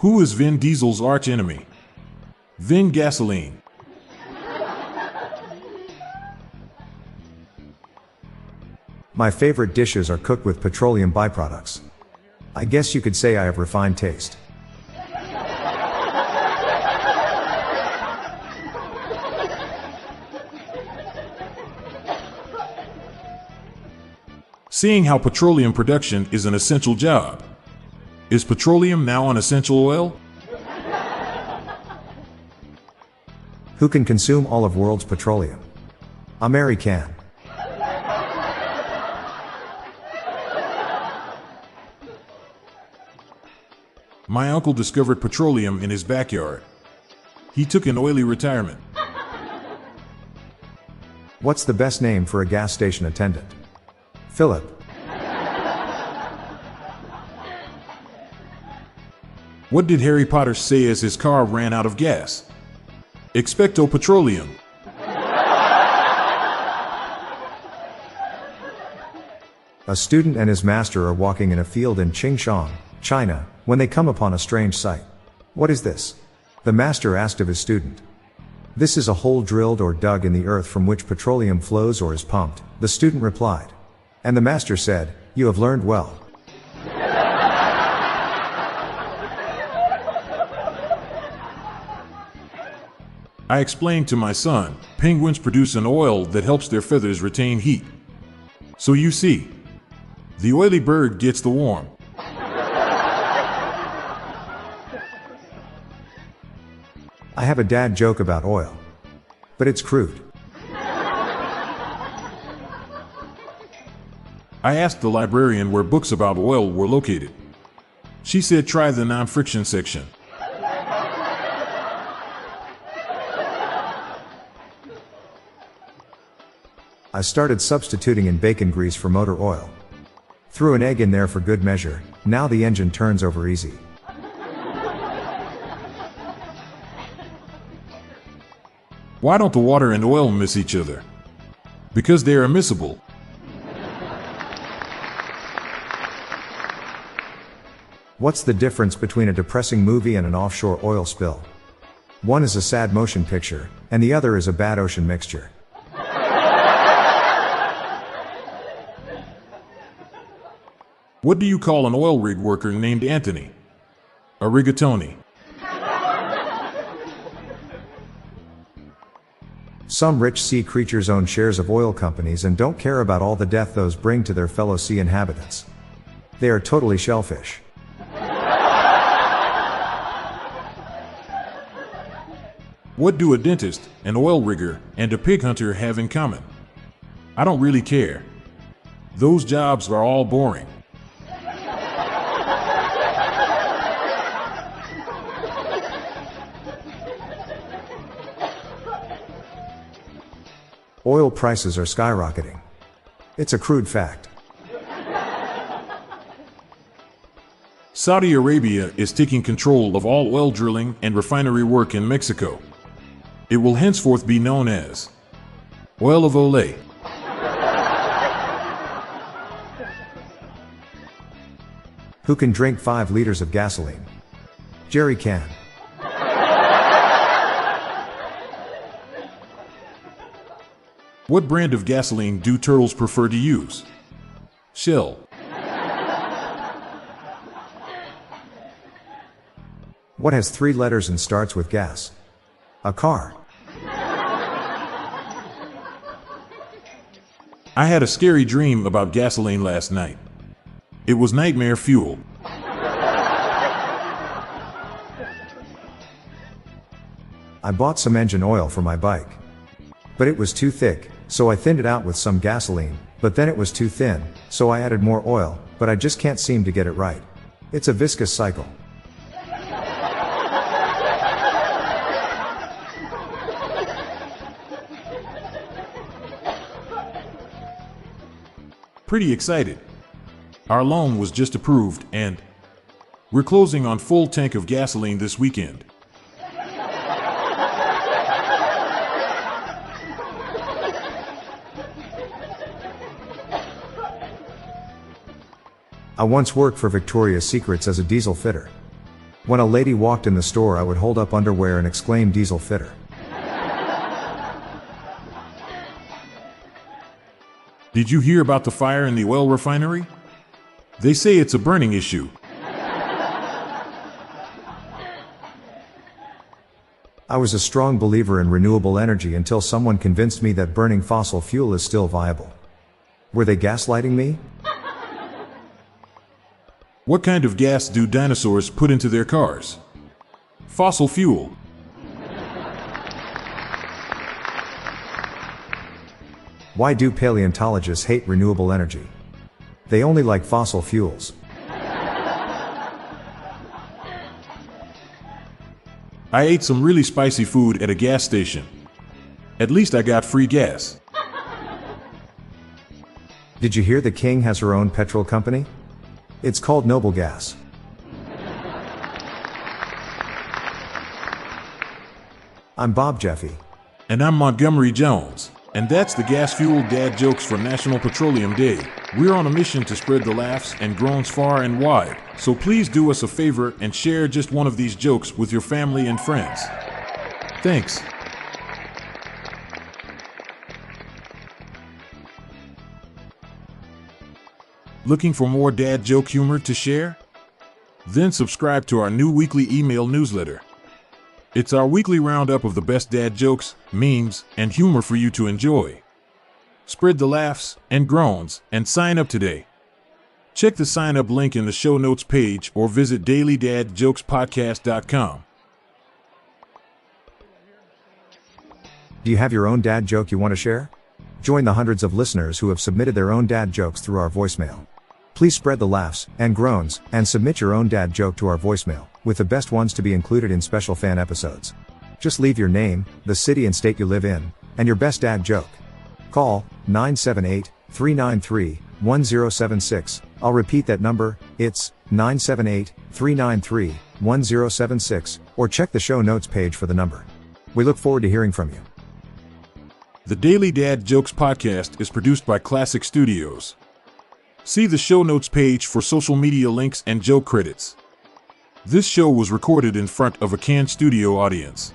Who is Vin Diesel's archenemy? Vin Gasoline. My favorite dishes are cooked with petroleum byproducts. I guess you could say I have refined taste. Seeing how petroleum production is an essential job. Is petroleum now an essential oil? Who can consume all of world's petroleum? Mary can. My uncle discovered petroleum in his backyard. He took an oily retirement. What's the best name for a gas station attendant? Philip. What did Harry Potter say as his car ran out of gas? Expecto Petroleum. A student and his master are walking in a field in Qingshang, China, when they come upon a strange sight. What is this? The master asked of his student. This is a hole drilled or dug in the earth from which petroleum flows or is pumped, the student replied. And the master said, "You have learned well." I explained to my son, penguins produce an oil that helps their feathers retain heat. So you see, the oily bird gets the worm. I have a dad joke about oil. But it's crude. I asked the librarian where books about oil were located. She said try the non-friction section. I started substituting in bacon grease for motor oil. Threw an egg in there for good measure, now the engine turns over easy. Why don't the water and oil miss each other? Because they are immiscible. What's the difference between a depressing movie and an offshore oil spill? One is a sad motion picture, and the other is a bad ocean mixture. What do you call an oil rig worker named Anthony? A rigatoni. Some rich sea creatures own shares of oil companies and don't care about all the death those bring to their fellow sea inhabitants. They are totally shellfish. What do a dentist, an oil rigger, and a pig hunter have in common? I don't really care. Those jobs are all boring. Oil prices are skyrocketing. It's a crude fact. Saudi Arabia is taking control of all oil drilling and refinery work in Mexico. It will henceforth be known as Oil of Olay. Who can drink 5 liters of gasoline? Jerry can. What brand of gasoline do turtles prefer to use? Shell. What has 3 letters and starts with gas? A car. I had a scary dream about gasoline last night. It was nightmare fuel. I bought some engine oil for my bike. But it was too thick, so I thinned it out with some gasoline, but then it was too thin, so I added more oil, but I just can't seem to get it right. It's a viscous cycle. Pretty excited. Our loan was just approved and we're closing on full tank of gasoline this weekend. I once worked for Victoria's Secrets as a diesel fitter. When a lady walked in the store, I would hold up underwear and exclaim, "Diesel fitter." Did you hear about the fire in the oil refinery? They say it's a burning issue. I was a strong believer in renewable energy until someone convinced me that burning fossil fuel is still viable. Were they gaslighting me? What kind of gas do dinosaurs put into their cars? Fossil fuel. Why do paleontologists hate renewable energy? They only like fossil fuels. I ate some really spicy food at a gas station. At least I got free gas. Did you hear the king has her own petrol company? It's called Noble Gas. I'm Bob Jeffy. And I'm Montgomery Jones. And that's the gas-fueled dad jokes for National Petroleum Day. We're on a mission to spread the laughs and groans far and wide. So please do us a favor and share just one of these jokes with your family and friends. Thanks. Looking for more dad joke humor to share? Then subscribe to our new weekly email newsletter. It's our weekly roundup of the best dad jokes, memes, and humor for you to enjoy. Spread the laughs and groans and sign up today. Check the sign up link in the show notes page or visit dailydadjokespodcast.com. Do you have your own dad joke you want to share? Join the hundreds of listeners who have submitted their own dad jokes through our voicemail. Please spread the laughs and groans and submit your own dad joke to our voicemail, with the best ones to be included in special fan episodes. Just leave your name, the city and state you live in, and your best dad joke. Call 978-393-1076. I'll repeat that number, it's 978-393-1076, or check the show notes page for the number. We look forward to hearing from you. The Daily Dad Jokes podcast is produced by Classic Studios. See the show notes page for social media links and joke credits. This show was recorded in front of a canned studio audience.